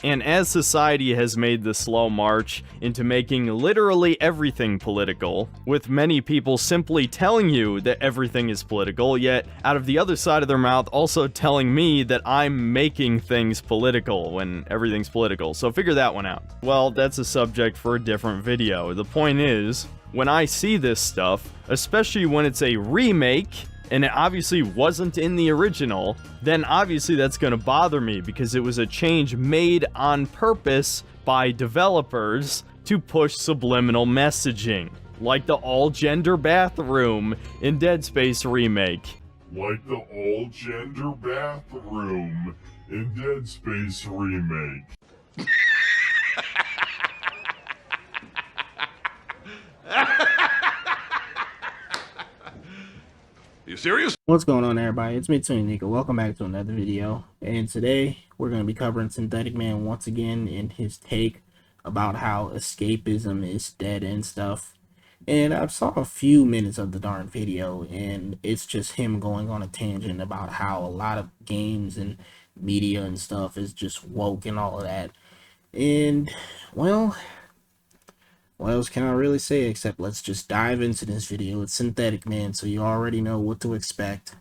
And as society has made the slow march into making literally everything political, with many people simply telling you that everything is political, yet out of the other side of their mouth also telling me that I'm making things political when everything's political. So figure that one out. Well, that's a subject for a different video. The point is, when I see this stuff, especially when it's a remake, and it obviously wasn't in the original, then obviously that's gonna bother me because it was a change made on purpose by developers to push subliminal messaging, like the all-gender bathroom in Dead Space Remake. Like the all-gender bathroom in Dead Space Remake. You serious? What's going on, everybody? It's me, Nika. Welcome back to another video. And today we're going to be covering Synthetic Man once again in his take about how escapism is dead and stuff. And I saw a few minutes of the darn video, and it's just him going on a tangent about how a lot of games and media and stuff is just woke and all of that. And, well, what else can I really say except let's just dive into this video. It's Synthetic Man, so you already know what to expect.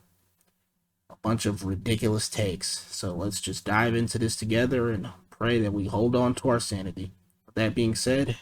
A bunch of ridiculous takes. So let's just dive into this together and pray that we hold on to our sanity. With that being said,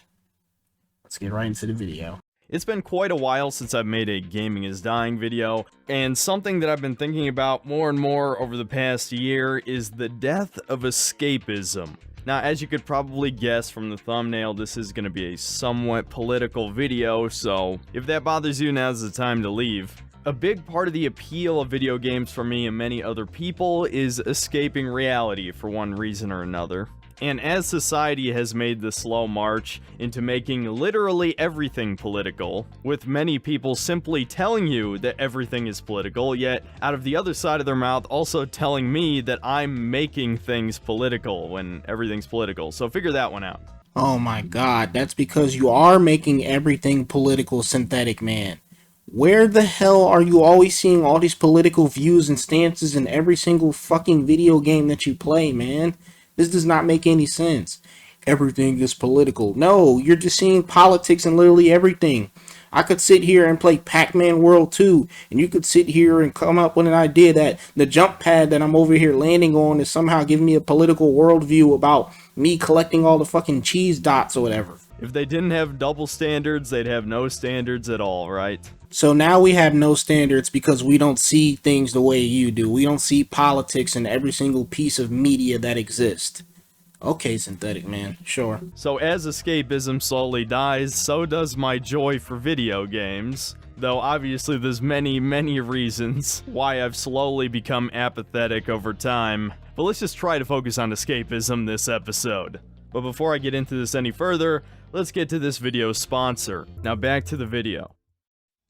let's get right into the video. It's been quite a while since I've made a Gaming is Dying video, and something that I've been thinking about more and more over the past year is the death of escapism. Now, as you could probably guess from the thumbnail, this is going to be a somewhat political video, so if that bothers you, now's the time to leave. A big part of the appeal of video games for me and many other people is escaping reality for one reason or another. And as society has made the slow march into making literally everything political, with many people simply telling you that everything is political, yet out of the other side of their mouth also telling me that I'm making things political when everything's political. So figure that one out. Oh my god, that's because you are making everything political, Synthetic Man. Where the hell are you always seeing all these political views and stances in every single fucking video game that you play, man? This does not make any sense. Everything is political. No, you're just seeing politics in literally everything. I could sit here and play Pac-Man World 2, and you could sit here and come up with an idea that the jump pad that I'm over here landing on is somehow giving me a political worldview about me collecting all the fucking cheese dots or whatever. If they didn't have double standards, they'd have no standards at all, right? So now we have no standards because we don't see things the way you do. We don't see politics in every single piece of media that exists. Okay, Synthetic Man, sure. So as escapism slowly dies, so does my joy for video games. Though obviously there's many reasons why I've slowly become apathetic over time. But let's just try to focus on escapism this episode. But before I get into this any further, let's get to this video's sponsor. Now back to the video.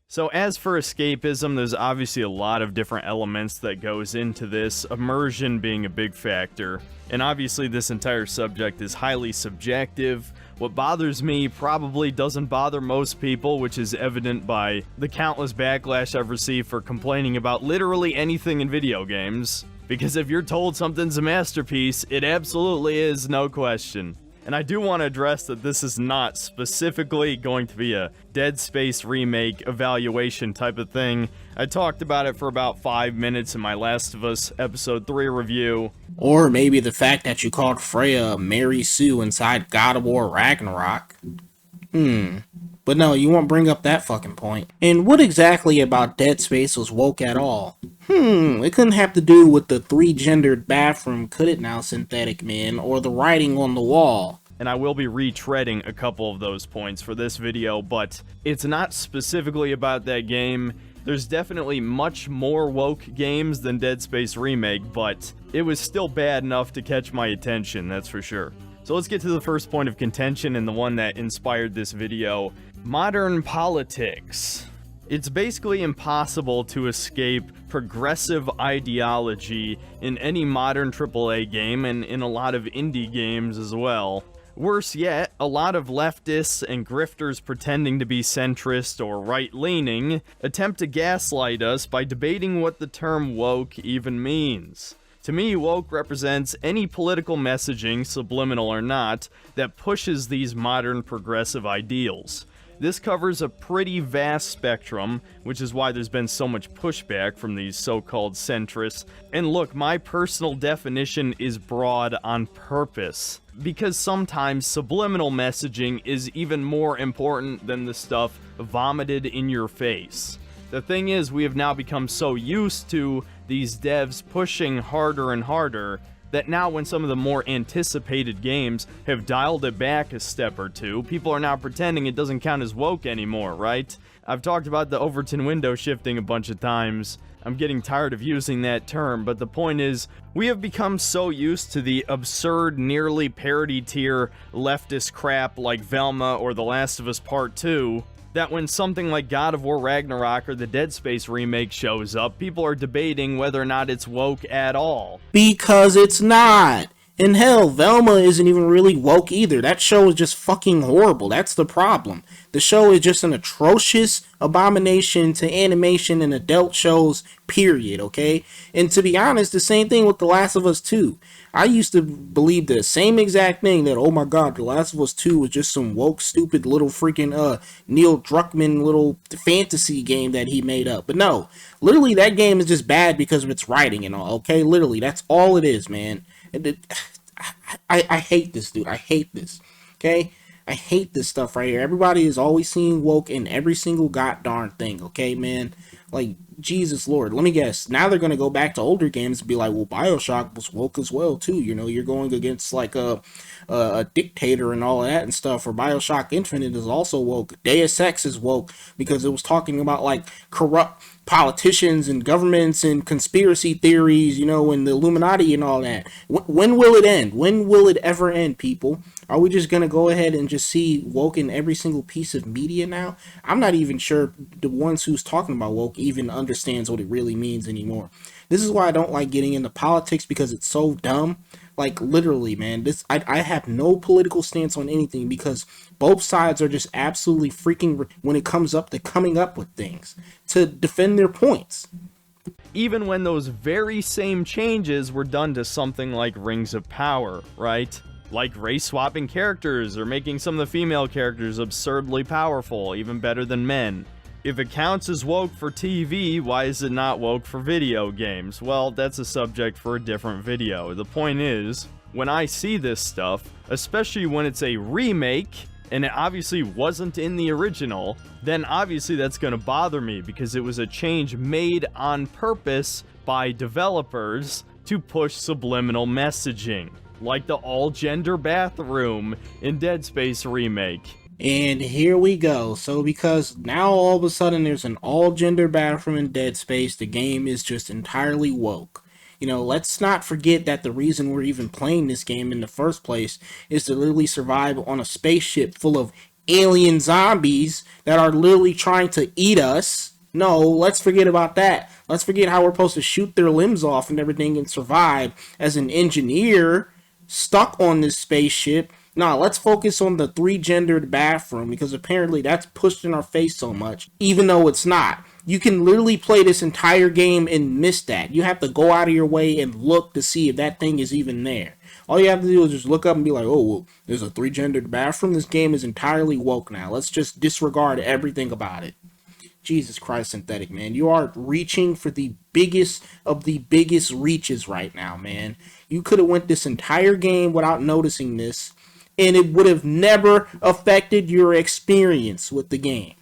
So as for escapism, there's obviously a lot of different elements that goes into this, immersion being a big factor. And obviously this entire subject is highly subjective. What bothers me probably doesn't bother most people, which is evident by the countless backlash I've received for complaining about literally anything in video games. Because if you're told something's a masterpiece, it absolutely is, no question. And I do want to address that this is not specifically going to be a Dead Space Remake evaluation type of thing. I talked about it for about 5 minutes in my Last of Us Episode 3 review. Or maybe the fact that you called Freya Mary Sue inside God of War Ragnarok. But no, you won't bring up that fucking point. And what exactly about Dead Space was woke at all? It couldn't have to do with the three-gendered bathroom, could it now, Synthetic Man, or the writing on the wall? And I will be retreading a couple of those points for this video, but it's not specifically about that game. There's definitely much more woke games than Dead Space Remake, but it was still bad enough to catch my attention, that's for sure. So let's get to the first point of contention and the one that inspired this video. Modern politics. It's basically impossible to escape progressive ideology in any modern AAA game and in a lot of indie games as well. Worse yet, a lot of leftists and grifters pretending to be centrist or right-leaning attempt to gaslight us by debating what the term woke even means. To me, woke represents any political messaging, subliminal or not, that pushes these modern progressive ideals. This covers a pretty vast spectrum, which is why there's been so much pushback from these so-called centrists. And look, my personal definition is broad on purpose, because sometimes subliminal messaging is even more important than the stuff vomited in your face. The thing is, we have now become so used to these devs pushing harder and harder that now when some of the more anticipated games have dialed it back a step or two, people are now pretending it doesn't count as woke anymore, right? I've talked about the Overton window shifting a bunch of times. I'm getting tired of using that term, but the point is, we have become so used to the absurd, nearly parody tier leftist crap like Velma or The Last of Us Part 2, that when something like God of War Ragnarok or the Dead Space remake shows up, people are debating whether or not it's woke at all. Because it's not. And hell, Velma isn't even really woke either. That show is just fucking horrible. That's the problem. The show is just an atrocious abomination to animation and adult shows, period, okay? And to be honest, the same thing with The Last of Us 2. I used to believe the same exact thing, that, oh my god, The Last of Us 2 was just some woke, stupid little freaking Neil Druckmann little fantasy game that he made up. But no, literally that game is just bad because of its writing and all, okay? Literally, that's all it is, man. I hate this, dude. I hate this, okay? I hate this stuff right here. Everybody is always seeing woke in every single goddamn thing, okay, man? Like, Jesus Lord. Let me guess. Now they're going to go back to older games and be like, well, BioShock was woke as well, too. You know, you're going against, like, a dictator and all of that and stuff. Or BioShock Infinite is also woke. Deus Ex is woke because it was talking about, like, corrupt politicians and governments and conspiracy theories, you know, and the Illuminati and all that. When will it end? When will it ever end, people? Are we just going to go ahead and just see woke in every single piece of media now? I'm not even sure the ones who's talking about woke even understands what it really means anymore. This is why I don't like getting into politics, because it's so dumb. Like, literally, man, I have no political stance on anything, because both sides are just absolutely freaking, when it comes up to coming up with things to defend their points. Even when those very same changes were done to something like Rings of Power, right? Like race-swapping characters, or making some of the female characters absurdly powerful, even better than men. If it counts as woke for TV, why is it not woke for video games? Well, that's a subject for a different video. The point is, when I see this stuff, especially when it's a remake, and it obviously wasn't in the original, then obviously that's gonna bother me, because it was a change made on purpose by developers to push subliminal messaging, like the all-gender bathroom in Dead Space Remake. And here we go. So because now all of a sudden there's an all-gender bathroom in Dead Space, the game is just entirely woke. You know, let's not forget that the reason we're even playing this game in the first place is to literally survive on a spaceship full of alien zombies that are literally trying to eat us. No, let's forget about that. Let's forget how we're supposed to shoot their limbs off and everything and survive as an engineer stuck on this spaceship. Nah, let's focus on the three-gendered bathroom, because apparently that's pushed in our face so much, even though it's not. You can literally play this entire game and miss that. You have to go out of your way and look to see if that thing is even there. All you have to do is just look up and be like, oh, well, there's a three-gendered bathroom. This game is entirely woke now. Let's just disregard everything about it. Jesus Christ, Synthetic, man. You are reaching for the biggest of the biggest reaches right now, man. You could have went this entire game without noticing this, and it would have never affected your experience with the game.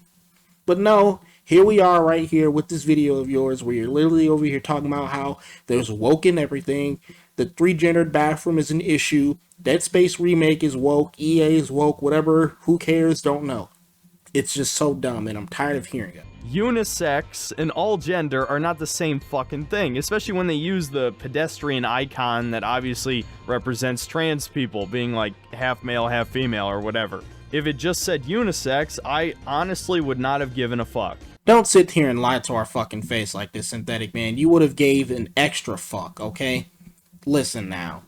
But no, here we are right here with this video of yours where you're literally over here talking about how there's woke in everything. The three-gendered bathroom is an issue. Dead Space Remake is woke. EA is woke. Whatever. Who cares? Don't know. It's just so dumb, and I'm tired of hearing it. Unisex and all gender are not the same fucking thing, especially when they use the pedestrian icon that obviously represents trans people being like half male, half female, or whatever. If it just said unisex, I honestly would not have given a fuck. Don't sit here and lie to our fucking face like this, Synthetic, man. You would have gave an extra fuck, okay? Listen now.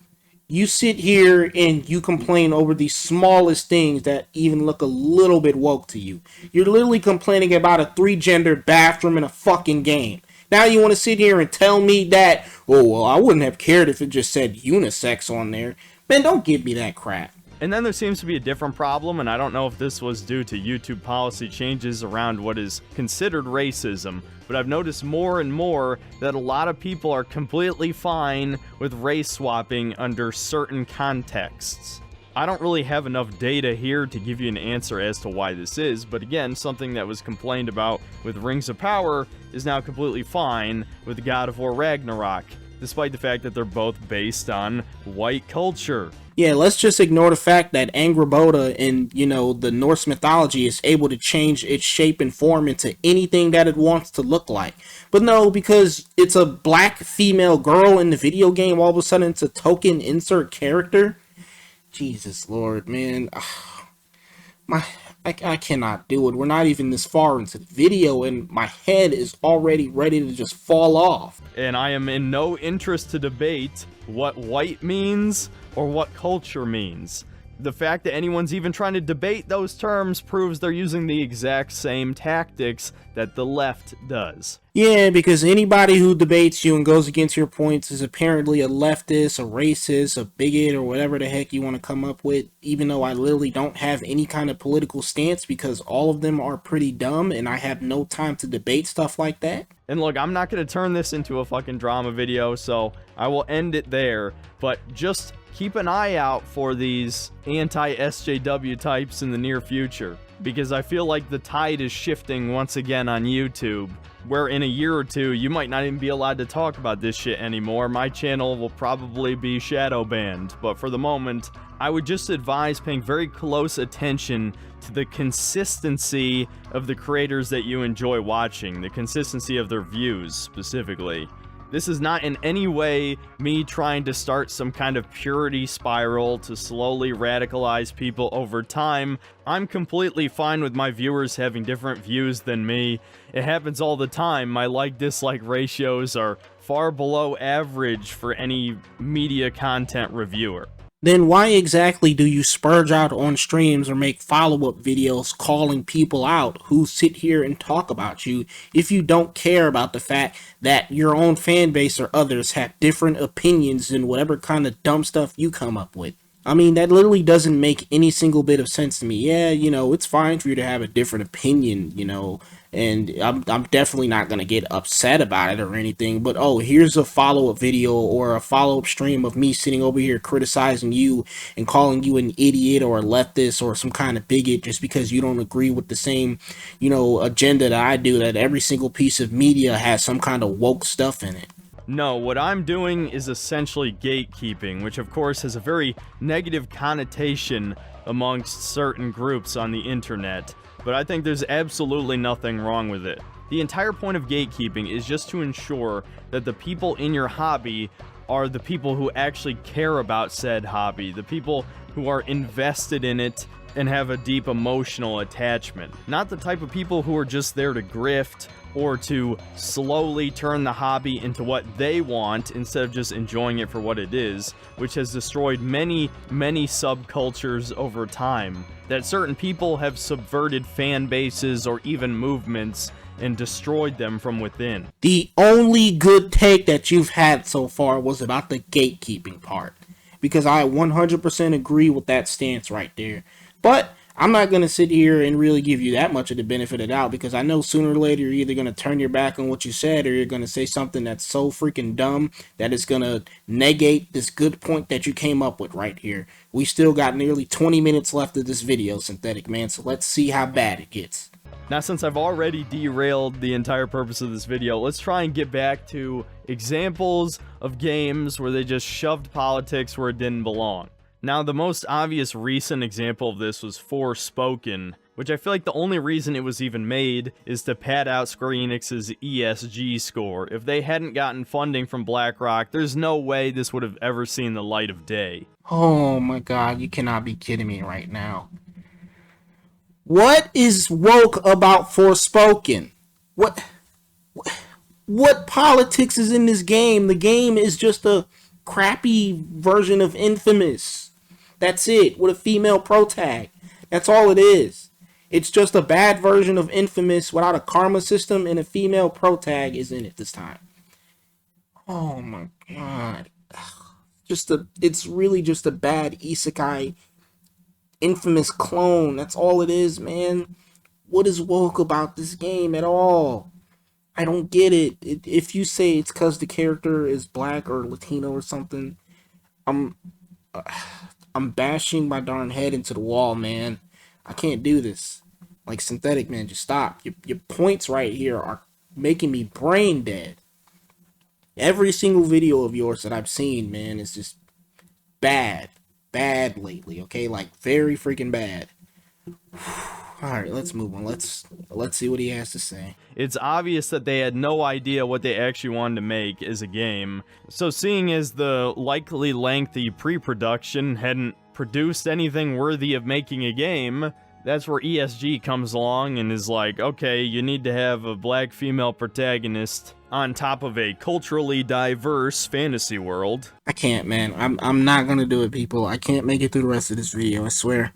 You sit here and you complain over the smallest things that even look a little bit woke to you. You're literally complaining about a three-gendered bathroom in a fucking game. Now you want to sit here and tell me that, oh, well, I wouldn't have cared if it just said unisex on there. Man, don't give me that crap. And then there seems to be a different problem, and I don't know if this was due to YouTube policy changes around what is considered racism, but I've noticed more and more that a lot of people are completely fine with race swapping under certain contexts. I don't really have enough data here to give you an answer as to why this is, but again, something that was complained about with Rings of Power is now completely fine with God of War Ragnarok, despite the fact that they're both based on white culture. Yeah, let's just ignore the fact that Angrboda in, the Norse mythology is able to change its shape and form into anything that it wants to look like. But no, because it's a black female girl in the video game, all of a sudden it's a token insert character. Jesus Lord, man. I cannot do it. We're not even this far into the video and my head is already ready to just fall off. And I am in no interest to debate what white means or what culture means. The fact that anyone's even trying to debate those terms proves they're using the exact same tactics that the left does. Yeah, because anybody who debates you and goes against your points is apparently a leftist, a racist, a bigot, or whatever the heck you want to come up with, even though I literally don't have any kind of political stance because all of them are pretty dumb and I have no time to debate stuff like that. And look, I'm not going to turn this into a fucking drama video, so I will end it there, but just keep an eye out for these anti-SJW types in the near future, because I feel like the tide is shifting once again on YouTube, where in a year or two, you might not even be allowed to talk about this shit anymore. My channel will probably be shadow banned, but for the moment, I would just advise paying very close attention to the consistency of the creators that you enjoy watching, the consistency of their views specifically. This is not in any way me trying to start some kind of purity spiral to slowly radicalize people over time. I'm completely fine with my viewers having different views than me. It happens all the time. My like-dislike ratios are far below average for any media content reviewer. Then why exactly do you spurge out on streams or make follow-up videos calling people out who sit here and talk about you if you don't care about the fact that your own fan base or others have different opinions than whatever kind of dumb stuff you come up with? I mean, that literally doesn't make any single bit of sense to me. Yeah, it's fine for you to have a different opinion, and I'm definitely not going to get upset about it or anything, but oh, here's a follow-up video or a follow-up stream of me sitting over here criticizing you and calling you an idiot or a leftist or some kind of bigot just because you don't agree with the same, agenda that I do, that every single piece of media has some kind of woke stuff in it. No, what I'm doing is essentially gatekeeping, which of course has a very negative connotation amongst certain groups on the internet, but I think there's absolutely nothing wrong with it. The entire point of gatekeeping is just to ensure that the people in your hobby are the people who actually care about said hobby, the people who are invested in it and have a deep emotional attachment. Not the type of people who are just there to grift or to slowly turn the hobby into what they want instead of just enjoying it for what it is, which has destroyed many, many subcultures over time. That certain people have subverted fan bases or even movements and destroyed them from within. The only good take that you've had so far was about the gatekeeping part, because I 100% agree with that stance right there. But I'm not going to sit here and really give you that much of the benefit of the doubt, because I know sooner or later you're either going to turn your back on what you said or you're going to say something that's so freaking dumb that is going to negate this good point that you came up with right here. We still got nearly 20 minutes left of this video, Synthetic Man, so let's see how bad it gets. Now, since I've already derailed the entire purpose of this video, let's try and get back to examples of games where they just shoved politics where it didn't belong. Now, the most obvious recent example of this was Forspoken, which I feel like the only reason it was even made is to pad out Square Enix's ESG score. If they hadn't gotten funding from BlackRock, there's no way this would have ever seen the light of day. Oh my god, you cannot be kidding me right now. What is woke about Forspoken? What politics is in this game? The game is just a crappy version of Infamous. That's it, with a female protag. That's all it is. It's just a bad version of Infamous without a karma system, and a female protag is in it this time. Oh my god. It's really just a bad isekai Infamous clone. That's all it is, man. What is woke about this game at all? I don't get it. If you say it's because the character is black or Latino or something, I'm bashing my darn head into the wall, man. I can't do this. Like, Synthetic, man, just stop. Your points right here are making me brain dead. Every single video of yours that I've seen, man, is just bad. Bad lately, okay? Like, very freaking bad. Alright, let's move on. Let's see what he has to say. It's obvious that they had no idea what they actually wanted to make as a game. So seeing as the likely lengthy pre-production hadn't produced anything worthy of making a game, that's where ESG comes along and is like, okay, you need to have a black female protagonist on top of a culturally diverse fantasy world. I can't, man. I'm not gonna do it, people. I can't make it through the rest of this video, I swear.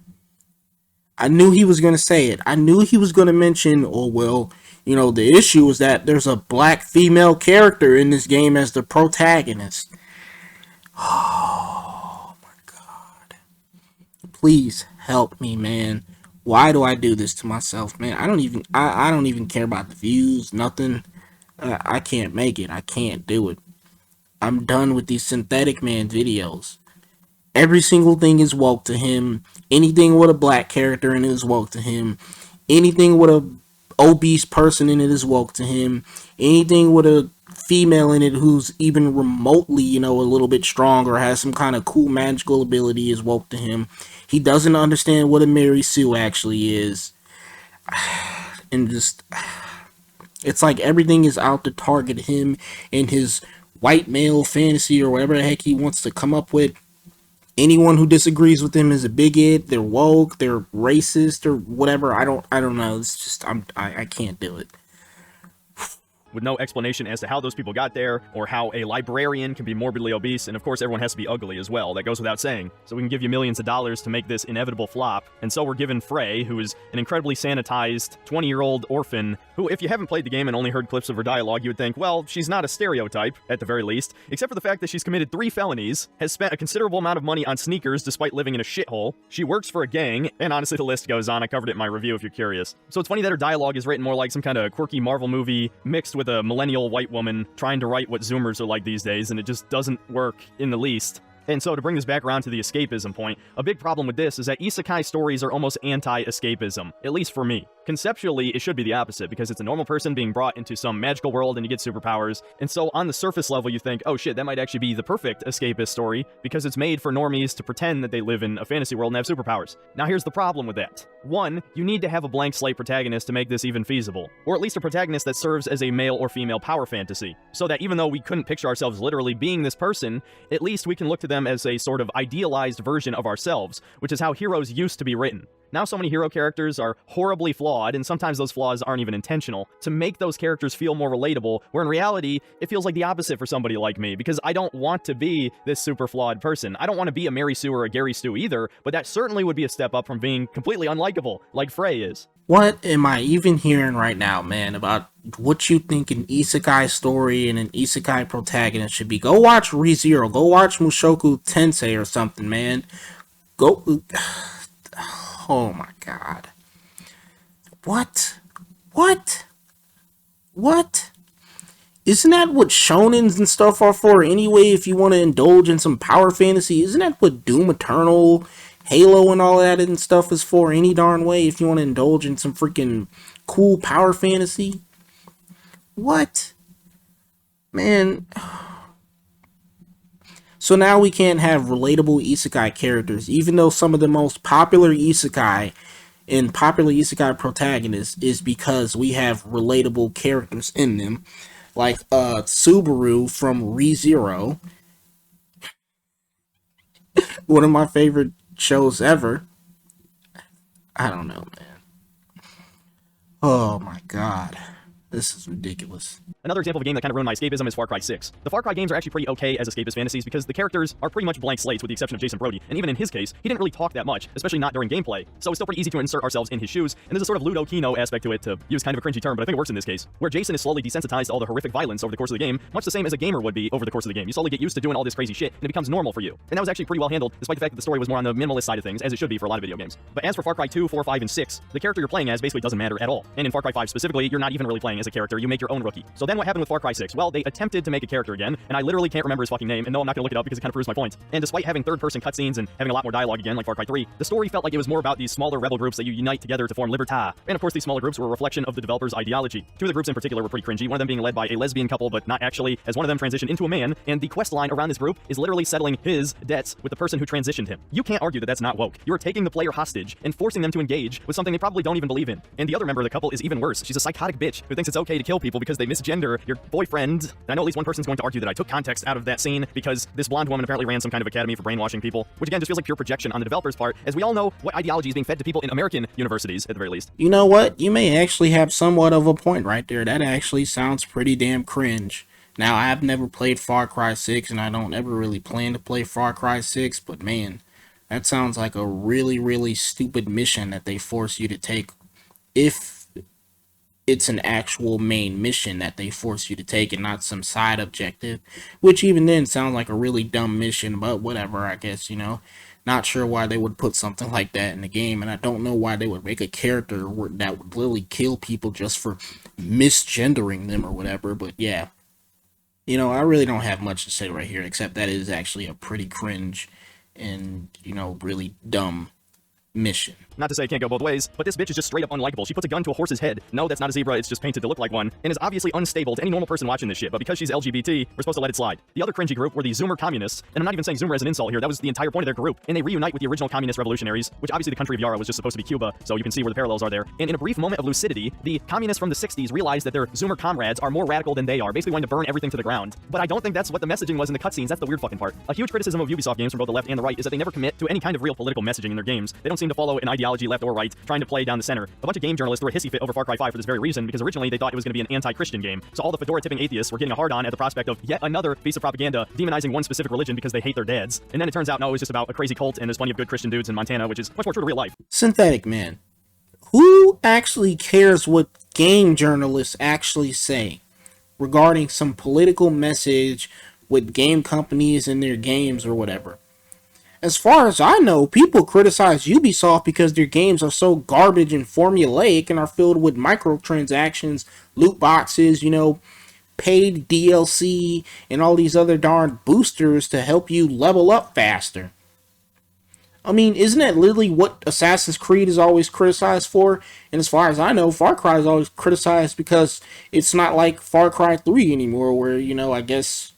I knew he was going to say it. I knew he was going to mention, oh, well, you know, the issue is that there's a black female character in this game as the protagonist. Oh, my God. Please help me, man. Why do I do this to myself, man? I don't even care about the views, nothing. I can't make it. I can't do it. I'm done with these Synthetic Man videos. Every single thing is woke to him. Anything with a black character in it is woke to him. Anything with a obese person in it is woke to him. Anything with a female in it who's even remotely, you know, a little bit stronger, has some kind of cool magical ability is woke to him. He doesn't understand what a Mary Sue actually is. And just, it's like everything is out to target him and his white male fantasy or whatever the heck he wants to come up with. Anyone who disagrees with him is a bigot, they're woke, they're racist, or whatever. I don't know. It's just, I can't do it. With no explanation as to how those people got there, or how a librarian can be morbidly obese, and of course everyone has to be ugly as well, that goes without saying. So we can give you millions of dollars to make this inevitable flop, and so we're given Frey, who is an incredibly sanitized 20-year-old orphan, who, if you haven't played the game and only heard clips of her dialogue, you would think, well, she's not a stereotype, at the very least, except for the fact that she's committed 3 felonies, has spent a considerable amount of money on sneakers despite living in a shithole, she works for a gang, and honestly the list goes on. I covered it in my review if you're curious. So it's funny that her dialogue is written more like some kind of quirky Marvel movie mixed with a millennial white woman trying to write what Zoomers are like these days, and it just doesn't work in the least. And so to bring this back around to the escapism point, a big problem with this is that isekai stories are almost anti-escapism, at least for me. Conceptually, it should be the opposite, because it's a normal person being brought into some magical world and you get superpowers, and so on the surface level you think, oh shit, that might actually be the perfect escapist story, because it's made for normies to pretend that they live in a fantasy world and have superpowers. Now here's the problem with that. 1, you need to have a blank slate protagonist to make this even feasible, or at least a protagonist that serves as a male or female power fantasy, so that even though we couldn't picture ourselves literally being this person, at least we can look to them as a sort of idealized version of ourselves, which is how heroes used to be written. Now so many hero characters are horribly flawed, and sometimes those flaws aren't even intentional, to make those characters feel more relatable, where in reality, it feels like the opposite for somebody like me, because I don't want to be this super flawed person. I don't want to be a Mary Sue or a Gary Stu either, but that certainly would be a step up from being completely unlikable, like Frey is. What am I even hearing right now, man, about what you think an isekai story and an isekai protagonist should be? Go watch ReZero, go watch Mushoku Tensei or something, man. Go... Oh my god. What? What? What? Isn't that what shonens and stuff are for anyway, if you want to indulge in some power fantasy? Isn't that what Doom Eternal, Halo and all that and stuff is for any darn way, if you want to indulge in some freaking cool power fantasy? What? Man... So now we can't have relatable isekai characters, even though some of the most popular isekai and popular isekai protagonists is because we have relatable characters in them. Like Subaru from ReZero. One of my favorite shows ever. I don't know, man. Oh my god. This is ridiculous. Another example of a game that kind of ruined my escapism is Far Cry 6. The Far Cry games are actually pretty okay as escapist fantasies because the characters are pretty much blank slates with the exception of Jason Brody, and even in his case, he didn't really talk that much, especially not during gameplay, so it's still pretty easy to insert ourselves in his shoes, and there's a sort of Ludo Kino aspect to it, to use kind of a cringy term, but I think it works in this case, where Jason is slowly desensitized to all the horrific violence over the course of the game, much the same as a gamer would be over the course of the game. You slowly get used to doing all this crazy shit, and it becomes normal for you. And that was actually pretty well handled, despite the fact that the story was more on the minimalist side of things, as it should be for a lot of video games. But as for Far Cry 2, 4, 5, and 6, the character you're playing as basically doesn't matter at all. And in Far Cry 5 specifically, you're not even really playing as a character, you make your own rookie. So then what happened with Far Cry 6? Well, they attempted to make a character again, and I literally can't remember his fucking name, and no, I'm not gonna look it up because it kind of proves my point. And despite having third-person cutscenes and having a lot more dialogue again, like Far Cry 3, the story felt like it was more about these smaller rebel groups that you unite together to form Libertad. And of course, these smaller groups were a reflection of the developers' ideology. Two of the groups in particular were pretty cringy, one of them being led by a lesbian couple, but not actually, as one of them transitioned into a man, and the quest line around this group is literally settling his debts with the person who transitioned him. You can't argue that that's not woke. You are taking the player hostage and forcing them to engage with something they probably don't even believe in. And the other member of the couple is even worse. She's a psychotic bitch who thinks it's okay to kill people because they misgender your boyfriend. And I know at least one person's going to argue that I took context out of that scene because this blonde woman apparently ran some kind of academy for brainwashing people, which again just feels like pure projection on the developer's part, as we all know what ideology is being fed to people in American universities, at the very least. You know what? You may actually have somewhat of a point right there. That actually sounds pretty damn cringe. Now, I've never played Far Cry 6, and I don't ever really plan to play Far Cry 6, but man, that sounds like a really, really stupid mission that they force you to take, if it's an actual main mission that they force you to take and not some side objective, which even then sounds like a really dumb mission, but whatever, I guess, you know. Not sure why they would put something like that in the game, and I don't know why they would make a character that would literally kill people just for misgendering them or whatever, but yeah. You know, I really don't have much to say right here, except that is actually a pretty cringe and, you know, really dumb mission. Not to say it can't go both ways, but this bitch is just straight up unlikable. She puts a gun to a horse's head. No, that's not a zebra, it's just painted to look like one, and is obviously unstable to any normal person watching this shit, but because she's LGBT, we're supposed to let it slide. The other cringy group were the Zoomer communists, and I'm not even saying Zoomer as an insult here, that was the entire point of their group, and they reunite with the original communist revolutionaries, which obviously the country of Yara was just supposed to be Cuba, so you can see where the parallels are there. And in a brief moment of lucidity, the communists from the 60s realized that their Zoomer comrades are more radical than they are, basically wanting to burn everything to the ground. But I don't think that's what the messaging was in the cutscenes, that's the weird fucking part. A huge criticism of Ubisoft games from both the left and the right is that they never commit to any kind of real political messaging in their games. They don't seem to follow an ideology left or right, trying to play down the center. A bunch of game journalists threw a hissy fit over Far Cry 5 for this very reason, because originally they thought it was going to be an anti-Christian game. So all the fedora-tipping atheists were getting a hard-on at the prospect of yet another piece of propaganda demonizing one specific religion because they hate their dads. And then it turns out, no, it was just about a crazy cult, and there's plenty of good Christian dudes in Montana, which is much more true to real life. Synthetic Man. Who actually cares what game journalists actually say regarding some political message with game companies and their games or whatever? As far as I know, people criticize Ubisoft because their games are so garbage and formulaic and are filled with microtransactions, loot boxes, you know, paid DLC, and all these other darn boosters to help you level up faster. I mean, isn't that literally what Assassin's Creed is always criticized for? And as far as I know, Far Cry is always criticized because it's not like Far Cry 3 anymore, where, you know, I guess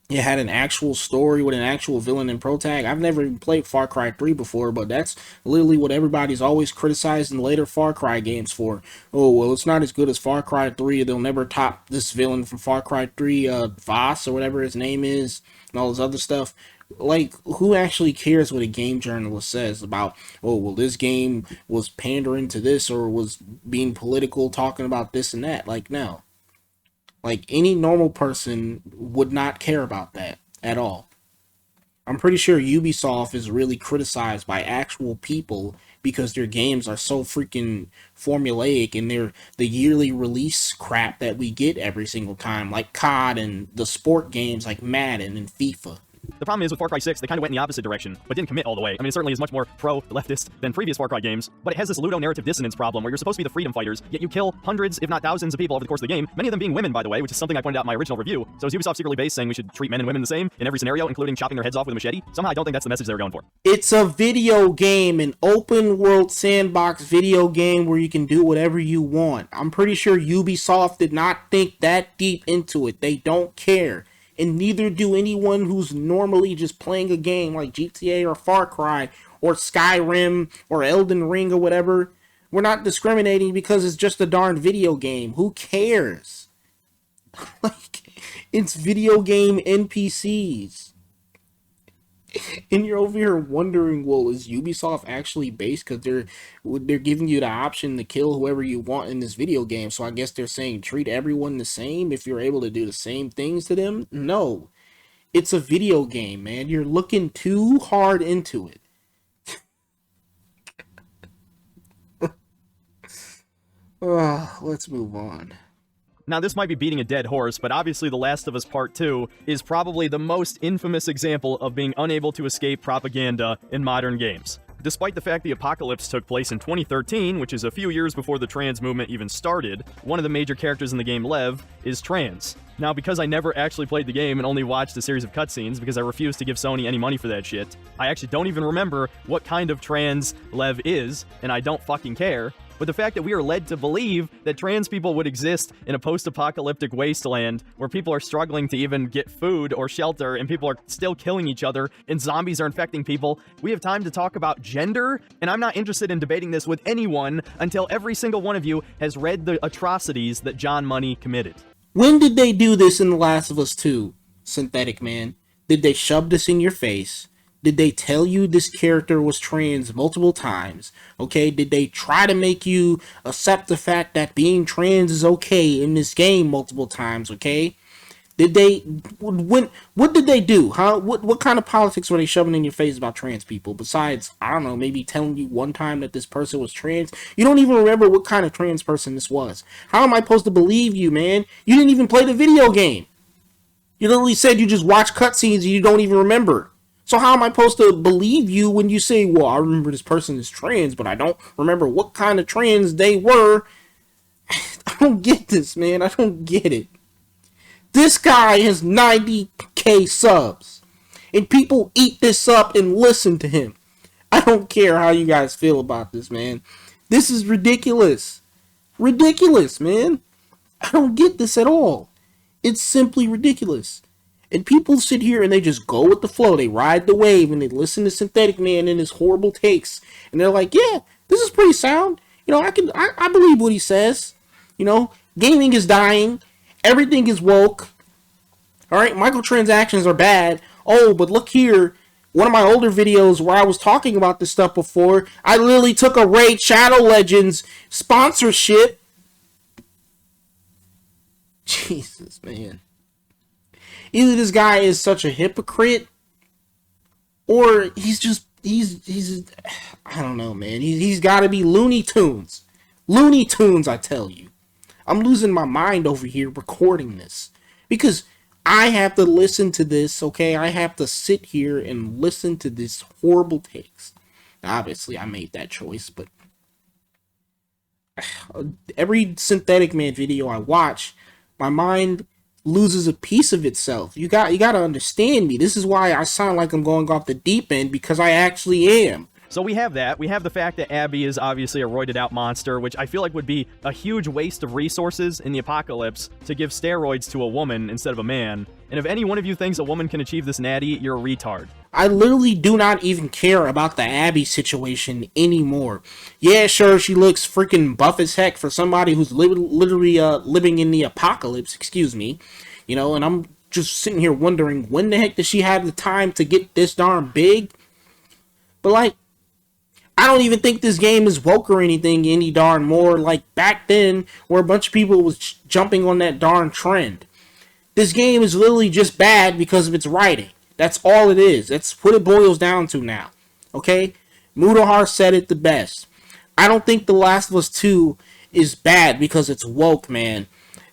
it had an actual story with an actual villain and protag. I've never even played Far Cry 3 before, but that's literally what everybody's always criticized in later Far Cry games for. Oh, well, it's not as good as Far Cry 3. They'll never top this villain from Far Cry 3, Voss, or whatever his name is, and all this other stuff. Like, who actually cares what a game journalist says about, oh, well, this game was pandering to this, or was being political, talking about this and that? Like, no. Like, any normal person would not care about that at all. I'm pretty sure Ubisoft is really criticized by actual people because their games are so freaking formulaic, and they're the yearly release crap that we get every single time, like COD and the sport games like Madden and FIFA. The problem is with Far Cry 6, they kind of went in the opposite direction, but didn't commit all the way. I mean, it certainly is much more pro-leftist than previous Far Cry games, but it has this ludo-narrative dissonance problem where you're supposed to be the freedom fighters, yet you kill hundreds, if not thousands, of people over the course of the game, many of them being women, by the way, which is something I pointed out in my original review. So is Ubisoft secretly based saying we should treat men and women the same in every scenario, including chopping their heads off with a machete? Somehow I don't think that's the message they were going for. It's a video game, an open-world sandbox video game where you can do whatever you want. I'm pretty sure Ubisoft did not think that deep into it. They don't care. And neither do anyone who's normally just playing a game like GTA or Far Cry or Skyrim or Elden Ring or whatever. We're not discriminating because it's just a darn video game. Who cares? Like, it's video game NPCs. And you're over here wondering, well, is Ubisoft actually based? Because they're giving you the option to kill whoever you want in this video game. So I guess they're saying treat everyone the same if you're able to do the same things to them. No, it's a video game, man. You're looking too hard into it. Let's move on. Now, this might be beating a dead horse, but obviously The Last of Us Part 2 is probably the most infamous example of being unable to escape propaganda in modern games. Despite the fact the apocalypse took place in 2013, which is a few years before the trans movement even started, one of the major characters in the game, Lev, is trans. Now, because I never actually played the game and only watched a series of cutscenes because I refuse to give Sony any money for that shit, I actually don't even remember what kind of trans Lev is, and I don't fucking care. But the fact that we are led to believe that trans people would exist in a post-apocalyptic wasteland where people are struggling to even get food or shelter and people are still killing each other and zombies are infecting people, we have time to talk about gender, and I'm not interested in debating this with anyone until every single one of you has read the atrocities that John Money committed. When did they do this in The Last of Us 2, Synthetic Man? Did they shove this in your face? Did they tell you this character was trans multiple times? Okay, did they try to make you accept the fact that being trans is okay in this game multiple times? Okay, did they? What did they do? What kind of politics were they shoving in your face about trans people? Besides, I don't know, maybe telling you one time that this person was trans. You don't even remember what kind of trans person this was. How am I supposed to believe you, man? You didn't even play the video game. You literally said you just watched cutscenes and you don't even remember. So how am I supposed to believe you when you say, well, I remember this person is trans, but I don't remember what kind of trans they were? I don't get this, man. I don't get it. This guy has 90k subs, and people eat this up and listen to him. I don't care how you guys feel about this, man. This is ridiculous. Ridiculous, man. I don't get this at all. It's simply ridiculous. And people sit here and they just go with the flow. They ride the wave and they listen to Synthetic Man and his horrible takes. And they're like, yeah, this is pretty sound. You know, I believe what he says. You know, gaming is dying. Everything is woke. Alright, microtransactions are bad. Oh, but look here. One of my older videos where I was talking about this stuff before, I literally took a Raid Shadow Legends sponsorship. Jesus, man. Either this guy is such a hypocrite, or he's I don't know, man. He's got to be Looney Tunes. Looney Tunes, I tell you. I'm losing my mind over here recording this. Because I have to listen to this, okay? I have to sit here and listen to this horrible takes. Now, obviously, I made that choice, but every Synthetic Man video I watch, my mind loses a piece of itself. You got to understand me. This is why I sound like I'm going off the deep end, because I actually am. So we have that. We have the fact that Abby is obviously a roided out monster, which I feel like would be a huge waste of resources in the apocalypse to give steroids to a woman instead of a man. And if any one of you thinks a woman can achieve this natty, you're a retard. I literally do not even care about the Abby situation anymore. Yeah, sure, she looks freaking buff as heck for somebody who's literally living in the apocalypse, excuse me. You know, and I'm just sitting here wondering, when the heck did she have the time to get this darn big? But, like, I don't even think this game is woke or anything any darn more like back then, where a bunch of people was jumping on that darn trend. This game is literally just bad because of its writing. That's all it is. That's what it boils down to now. Okay? Mudahar said it the best. I don't think The Last of Us 2 is bad because it's woke, man.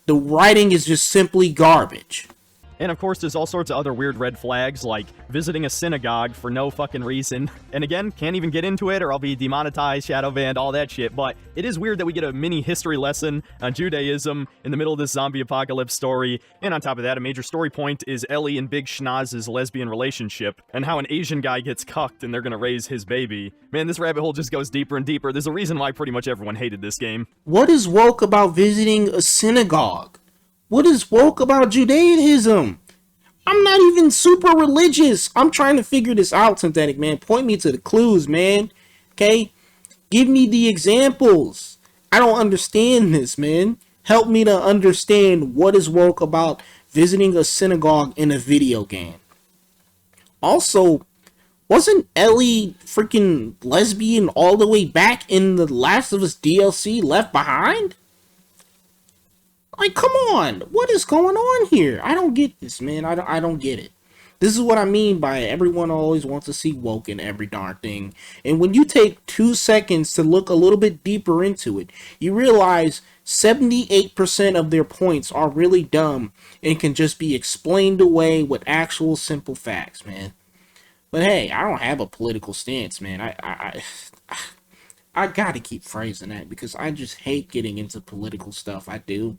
The writing is just simply garbage. And of course, there's all sorts of other weird red flags, like visiting a synagogue for no fucking reason. And again, can't even get into it or I'll be demonetized, shadow banned, all that shit. But it is weird that we get a mini history lesson on Judaism in the middle of this zombie apocalypse story. And on top of that, a major story point is Ellie and Big Schnoz's lesbian relationship and how an Asian guy gets cucked and they're gonna raise his baby. Man, this rabbit hole just goes deeper and deeper. There's a reason why pretty much everyone hated this game. What is woke about visiting a synagogue? What is woke about Judaism? I'm not even super religious. I'm trying to figure this out, Synthetic Man. Point me to the clues, man. Okay? Give me the examples. I don't understand this, man. Help me to understand what is woke about visiting a synagogue in a video game. Also, Wasn't Ellie freaking lesbian all the way back in the Last of Us DLC Left Behind? Like, come on, what is going on here? I don't get this, man. I don't get it. This is what I mean by everyone always wants to see woke in every darn thing. And when you take 2 seconds to look a little bit deeper into it, you realize 78% of their points are really dumb and can just be explained away with actual simple facts, man. But hey, I don't have a political stance, man. I gotta keep phrasing that because I just hate getting into political stuff. I do.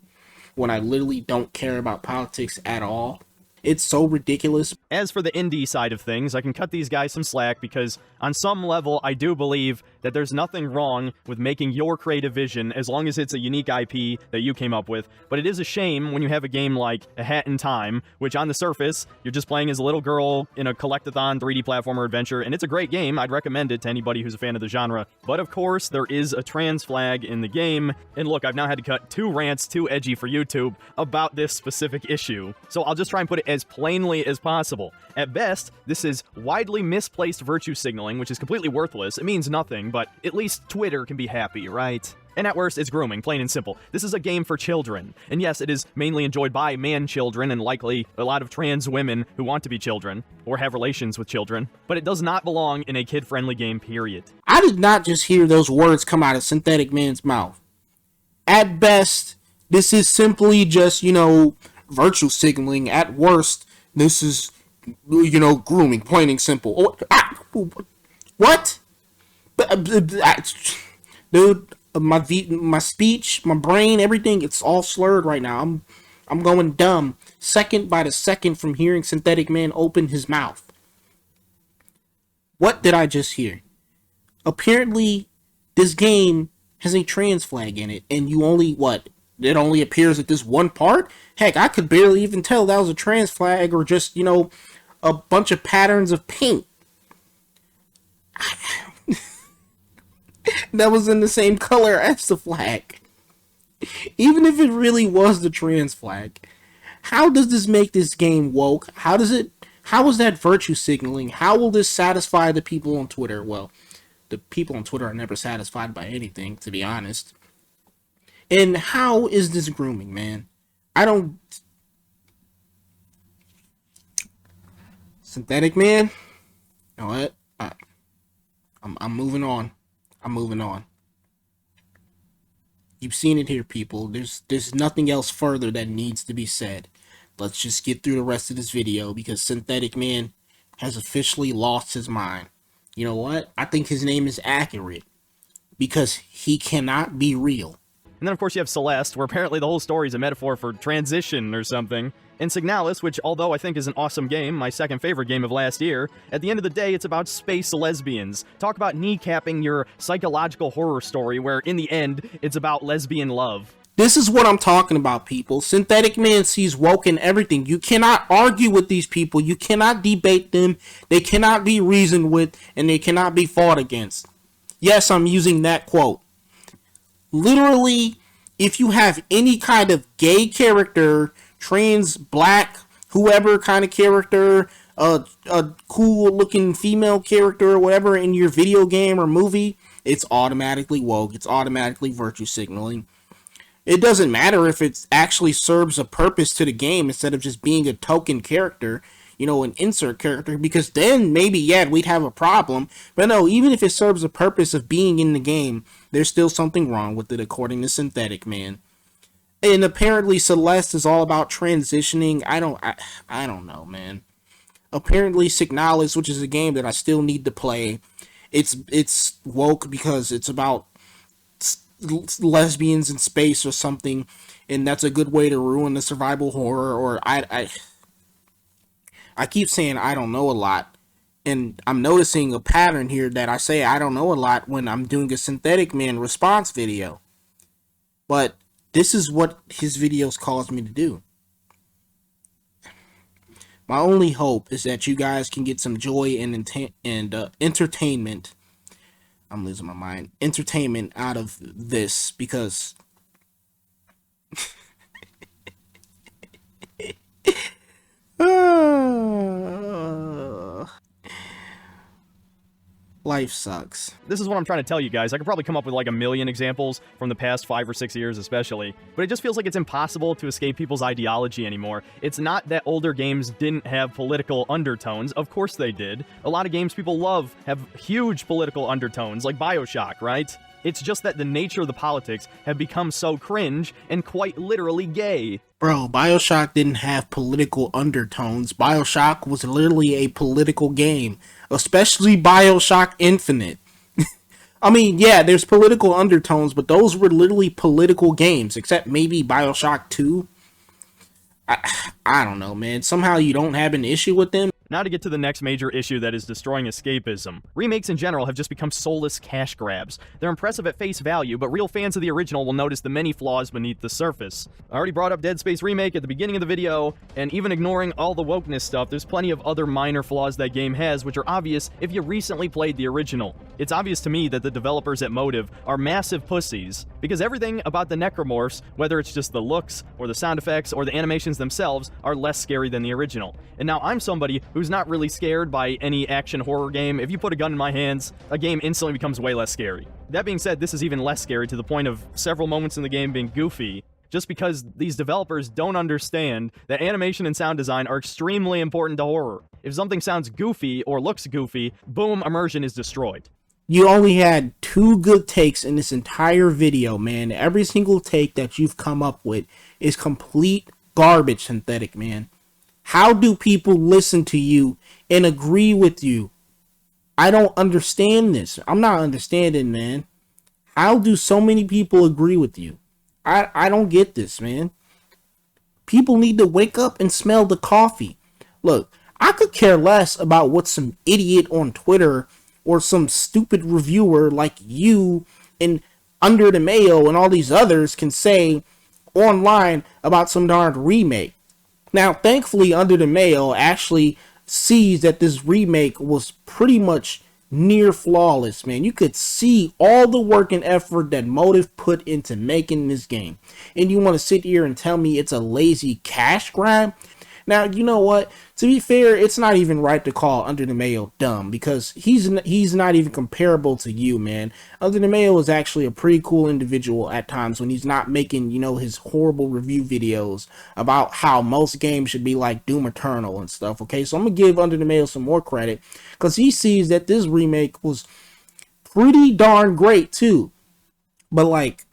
When I literally don't care about politics at all. It's so ridiculous. As for the indie side of things, I can cut these guys some slack because on some level I do believe that there's nothing wrong with making your creative vision as long as it's a unique IP that you came up with, but it is a shame when you have a game like A Hat in Time, which on the surface, you're just playing as a little girl in a collectathon 3D platformer adventure, and it's a great game. I'd recommend it to anybody who's a fan of the genre. But of course, there is a trans flag in the game, and look, I've now had to cut 2 rants too edgy for YouTube about this specific issue, so I'll just try and put it as plainly as possible. At best, this is widely misplaced virtue signaling, which is completely worthless. It means nothing, but at least Twitter can be happy, right? And at worst, it's grooming, plain and simple. This is a game for children. And yes, it is mainly enjoyed by man-children and likely a lot of trans women who want to be children or have relations with children. But it does not belong in a kid-friendly game, period. I did not just hear those words come out of Synthetic Man's mouth. At best, this is simply just, virtue signaling. At worst, this is, grooming, plain and simple. What? Dude, my speech, my brain, everything, it's all slurred right now. I'm going dumb second by the second from hearing Synthetic Man open his mouth. What did I just hear? Apparently, this game has a trans flag in it, and you only, it only appears at this one part? Heck, I could barely even tell that was a trans flag or just, a bunch of patterns of paint. That was in the same color as the flag. Even if it really was the trans flag, how does this make this game woke? How is that virtue signaling? How will this satisfy the people on Twitter? Well, the people on Twitter are never satisfied by anything, to be honest. And how is this grooming, man? I don't... Synthetic Man? You know what? I'm moving on. I'm moving on. You've seen it here, people. There's nothing else further that needs to be said. Let's just get through the rest of this video because Synthetic Man has officially lost his mind. You know what? I think his name is accurate because he cannot be real. And then, of course, you have Celeste, where apparently the whole story is a metaphor for transition or something. And Signalis, which, although I think is an awesome game, my second favorite game of last year, at the end of the day, it's about space lesbians. Talk about kneecapping your psychological horror story, where in the end, it's about lesbian love. This is what I'm talking about, people. Synthetic Man sees woke in everything. You cannot argue with these people. You cannot debate them. They cannot be reasoned with, and they cannot be fought against. Yes, I'm using that quote. Literally, if you have any kind of gay character, trans, black, whoever kind of character, a cool looking female character or whatever in your video game or movie, it's automatically woke. It's automatically virtue signaling. It doesn't matter if it actually serves a purpose to the game instead of just being a token character, an insert character, because then maybe, yeah, we'd have a problem. But no, even if it serves a purpose of being in the game, there's still something wrong with it, according to Synthetic Man. And apparently Celeste is all about transitioning. I don't know, man. Apparently Signalis, which is a game that I still need to play, it's woke because it's about lesbians in space or something, and that's a good way to ruin the survival horror. Or I keep saying I don't know a lot, and I'm noticing a pattern here that I say I don't know a lot when I'm doing a Synthetic Man response video. But this is what his videos cause me to do. My only hope is that you guys can get some joy and entertainment. I'm losing my mind. Entertainment out of this, because Life sucks. This is what I'm trying to tell you guys. I could probably come up with like a million examples from the past 5 or 6 years especially, but it just feels like it's impossible to escape people's ideology anymore. It's not that older games didn't have political undertones. Of course they did. A lot of games people love have huge political undertones, like BioShock, right? It's just that the nature of the politics have become so cringe and quite literally gay. Bro, BioShock didn't have political undertones. BioShock was literally a political game, especially BioShock Infinite. I mean, yeah, there's political undertones, but those were literally political games, except maybe BioShock 2. I don't know, man. Somehow you don't have an issue with them. Now to get to the next major issue that is destroying escapism. Remakes in general have just become soulless cash grabs. They're impressive at face value, but real fans of the original will notice the many flaws beneath the surface. I already brought up Dead Space Remake at the beginning of the video, and even ignoring all the wokeness stuff, there's plenty of other minor flaws that game has, which are obvious if you recently played the original. It's obvious to me that the developers at Motive are massive pussies, because everything about the necromorphs, whether it's just the looks, or the sound effects, or the animations themselves, are less scary than the original. And now I'm somebody who's not really scared by any action horror game. If you put a gun in my hands, a game instantly becomes way less scary. That being said, this is even less scary to the point of several moments in the game being goofy, just because these developers don't understand that animation and sound design are extremely important to horror. If something sounds goofy or looks goofy, boom, immersion is destroyed. You only had 2 good takes in this entire video, man. Every single take that you've come up with is complete garbage, Synthetic, man. How do people listen to you and agree with you? I don't understand this. I'm not understanding, man. How do so many people agree with you? I don't get this, man. People need to wake up and smell the coffee. Look, I could care less about what some idiot on Twitter or some stupid reviewer like you and Under the Mayo and all these others can say online about some darn remake. Now, thankfully, Under the Mayo actually sees that this remake was pretty much near flawless, man. You could see all the work and effort that Motive put into making this game. And you want to sit here and tell me it's a lazy cash grab? Now, you know what? To be fair, it's not even right to call Under the Mayo dumb, because he's not even comparable to you, man. Under the Mayo is actually a pretty cool individual at times when he's not making, you know, his horrible review videos about how most games should be like Doom Eternal and stuff, okay? So I'm going to give Under the Mayo some more credit, because he sees that this remake was pretty darn great, too. But, like,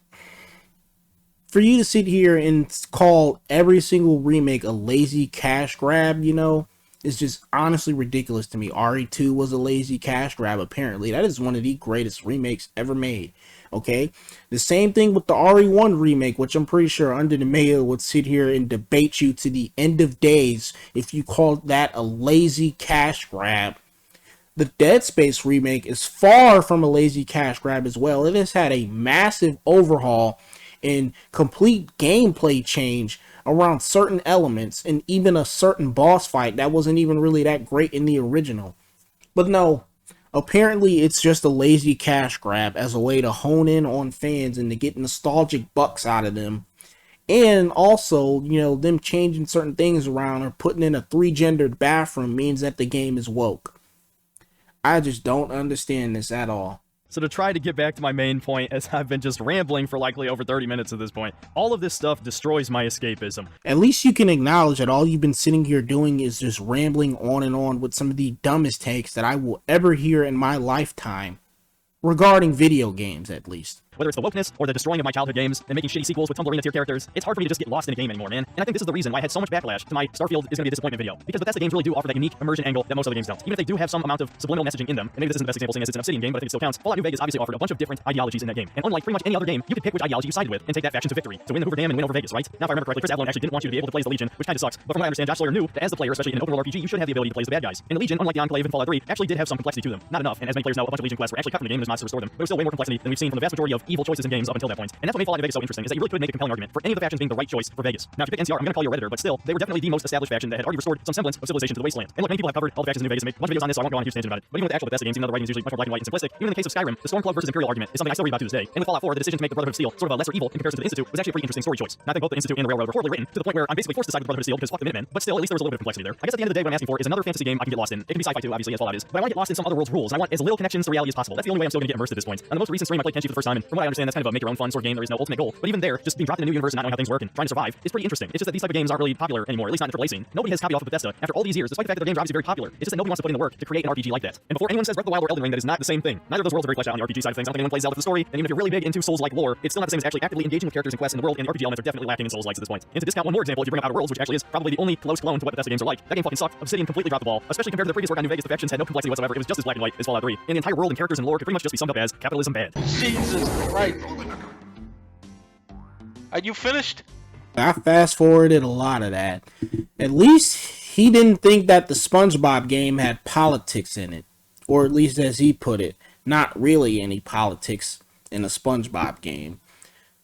for you to sit here and call every single remake a lazy cash grab, you know, is just honestly ridiculous to me. RE2 was a lazy cash grab, apparently. That is one of the greatest remakes ever made, okay? The same thing with the RE1 remake, which I'm pretty sure Under the Mayo would sit here and debate you to the end of days if you called that a lazy cash grab. The Dead Space remake is far from a lazy cash grab as well. It has had a massive overhaul and complete gameplay change around certain elements, and even a certain boss fight that wasn't even really that great in the original. But no, apparently it's just a lazy cash grab as a way to hone in on fans and to get nostalgic bucks out of them. And also, you know, them changing certain things around or putting in a 3-gendered bathroom means that the game is woke. I just don't understand this at all. So to try to get back to my main point, as I've been just rambling for likely over 30 minutes at this point, all of this stuff destroys my escapism. At least you can acknowledge that all you've been sitting here doing is just rambling on and on with some of the dumbest takes that I will ever hear in my lifetime. Regarding video games, at least. Whether it's the wokeness or the destroying of my childhood games and making shitty sequels with Tumblr tier characters, it's hard for me to just get lost in a game anymore, man. And I think this is the reason why I had so much backlash to my Starfield is going to be a disappointment video. Because Bethesda games really do offer that unique immersion angle that most other games don't. Even if they do have some amount of subliminal messaging in them, and maybe this isn't the best example seeing as it's an Obsidian game, but I think it still counts. Fallout New Vegas obviously offered a bunch of different ideologies in that game. And unlike pretty much any other game, you could pick which ideology you sided with and take that faction to victory. To win the Hoover Dam and win over Vegas, right? Now if I remember correctly, Chris Avellone actually didn't want you to be able to play as the Legion, which kind of sucks. But from what I understand, Josh Sawyer knew that as the player, especially in an open world RPG, you should have the ability to play as the bad guys. And the Legion, unlike the Enclave in Fallout 3, actually did have some complexity to them. Not enough, and as many players know, a bunch of Legion quests were actually cut from the game as mods to restore them. But it was still way more complexity than we've seen from the vast majority of evil choices in games up until that point. And that's what made Fallout New Vegas so interesting, is that you really could make a compelling argument for any of the factions being the right choice for Vegas. Now, if you pick NCR, I'm gonna call you a Redditor, but still, they were definitely the most established faction that had already restored some semblance of civilization to the wasteland. And look, many people have covered all the factions in New Vegas and made a bunch of videos on this, so I won't go on a huge tangent about it. But even with the actual Bethesda games, even though the writing is usually much more black and white and simplistic, even in the case of Skyrim, the Stormcloak versus Imperial argument is something I still read about to this day. And with Fallout 4, the decision to make the Brotherhood of Steel sort of a lesser evil in comparison to the Institute was actually a pretty interesting story choice. Now, I think both the Institute and the Railroad were horribly written, to the point where I'm basically forced to side with the Brotherhood of Steel because fuck the Minutemen, but still, at least there was a little bit of complexity there. I guess at the end of the day, what I'm asking for is another fantasy game I can get lost in. It can be sci-fi too, obviously, as Fallout is, but I want to get lost in some other world's rules. I want as little connections to reality as possible. That's the only way I'm still gonna get immersed at this point. On the most recent stream, I played Kenshi for the first time, and from what I understand, that's kind of a make your own fun sort of game. There is no ultimate goal, but even there, just being dropped in a new universe and not knowing how things work and trying to survive is pretty interesting. It's just that these type of games aren't really popular anymore, at least not in the AAA scene. Nobody has copied off of Bethesda after all these years, despite the fact that their games are obviously very popular. It's just that nobody wants to put in the work to create an RPG like that. And before anyone says Breath of the Wild or Elden Ring, that is not the same thing. Neither of those worlds are very fleshed out on the RPG side of things. I don't think anyone plays Zelda for the story, and even if you're really big into Souls-like lore, it's still not the same as actually actively engaging with characters and quests in the world, and the RPG elements are definitely lacking in Souls-likes at this point. And to discount one more example, if you bring up Outer Worlds, which actually is probably the only close clone to what Bethesda games are like, that game fucking sucked. Obsidian completely dropped the ball, especially compared to the previous work on New Vegas. The factions had no complexity whatsoever. It was just as black and white as Fallout 3. And the entire world and characters and lore could pretty much just be summed up as capitalism bad. Jesus Christ. Are you finished? I fast forwarded a lot of that. At least he didn't think that the SpongeBob game had politics in it. Or at least as he put it, not really any politics in a SpongeBob game.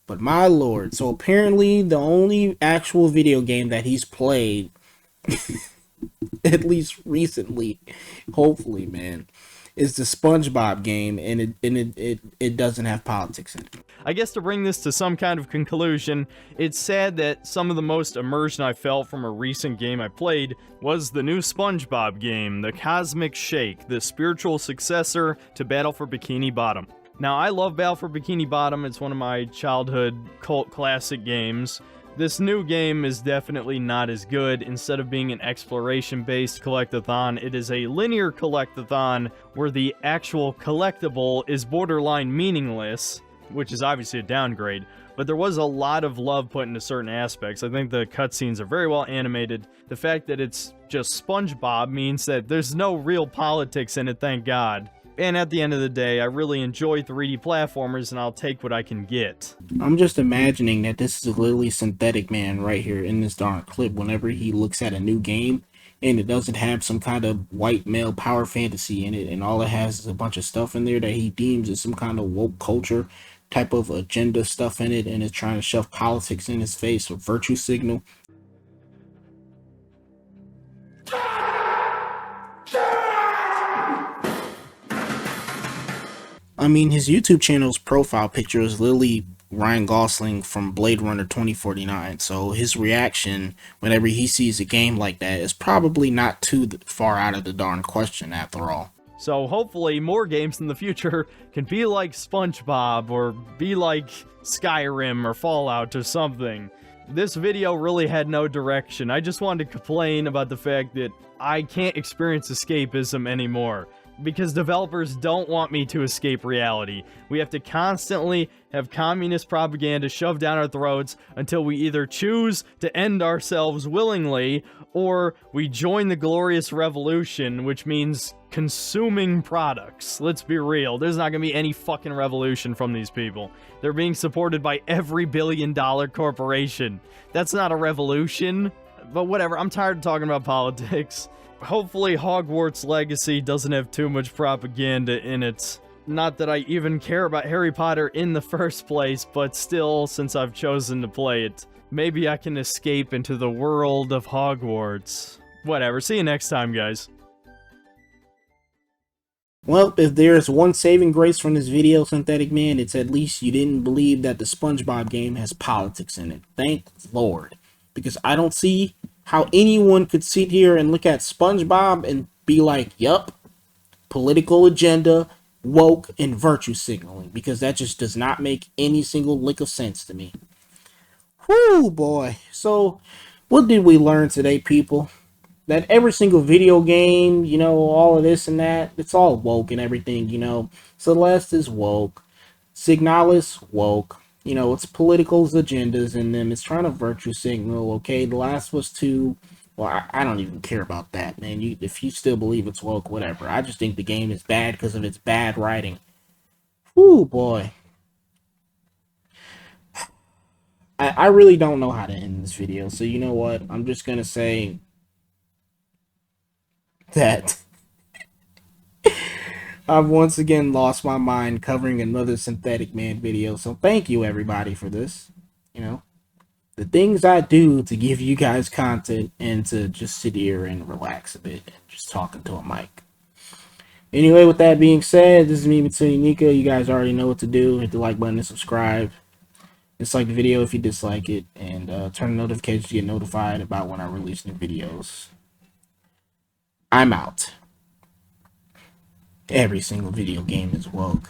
But my lord, so apparently the only actual video game that he's played, at least recently, hopefully, man, is the SpongeBob game, and it doesn't have politics in it. I guess to bring this to some kind of conclusion, it's sad that some of the most immersion I felt from a recent game I played was the new SpongeBob game, the Cosmic Shake, the spiritual successor to Battle for Bikini Bottom. Now, I love Battle for Bikini Bottom, it's one of my childhood cult classic games. This new game is definitely not as good. Instead of being an exploration-based collectathon, it is a linear collectathon where the actual collectible is borderline meaningless, which is obviously a downgrade, but there was a lot of love put into certain aspects. I think the cutscenes are very well animated. The fact that it's just SpongeBob means that there's no real politics in it, thank God. And at the end of the day, I really enjoy 3D platformers, and I'll take what I can get. I'm just imagining that this is literally Synthetic Man right here in this darn clip whenever he looks at a new game and it doesn't have some kind of white male power fantasy in it, and all it has is a bunch of stuff in there that he deems as some kind of woke culture type of agenda stuff in it, and is trying to shove politics in his face or virtue signal. I mean, his YouTube channel's profile picture is literally Ryan Gosling from Blade Runner 2049, so his reaction whenever he sees a game like that is probably not too far out of the darn question after all. So hopefully more games in the future can be like SpongeBob, or be like Skyrim or Fallout or something. This video really had no direction. I just wanted to complain about the fact that I can't experience escapism anymore, because developers don't want me to escape reality. We have to constantly have communist propaganda shoved down our throats until we either choose to end ourselves willingly, or we join the glorious revolution, which means consuming products. Let's be real, there's not gonna be any fucking revolution from these people. They're being supported by every billion-dollar corporation. That's not a revolution. But whatever, I'm tired of talking about politics. Hopefully Hogwarts Legacy doesn't have too much propaganda in it. Not that I even care about Harry Potter in the first place, but still, since I've chosen to play it, maybe I can escape into the world of Hogwarts. Whatever, see you next time, guys. Well, if there's one saving grace from this video, Synthetic Man, it's at least you didn't believe that the SpongeBob game has politics in it. Thank Lord. Because I don't see how anyone could sit here and look at SpongeBob and be like, yup, political agenda, woke, and virtue signaling. Because that just does not make any single lick of sense to me. Whoo, boy. So, what did we learn today, people? That every single video game, you know, all of this and that, it's all woke and everything, you know. Celeste is woke. Signalis, woke. You know, it's political agendas in them. It's trying to virtue signal, okay? The Last of Us 2, well, I don't even care about that, man. If you still believe it's woke, whatever. I just think the game is bad because of its bad writing. Whoo, boy. I really don't know how to end this video, so you know what? I'm just going to say that I've once again lost my mind covering another Synthetic Man video. So thank you everybody for this. You know, the things I do to give you guys content and to just sit here and relax a bit and just talking to a mic. Anyway, with that being said, this is me, Mitsuni Nika. You guys already know what to do. Hit the like button and subscribe. Dislike the video if you dislike it, and turn the notifications to get notified about when I release new videos. I'm out. Every single video game is woke.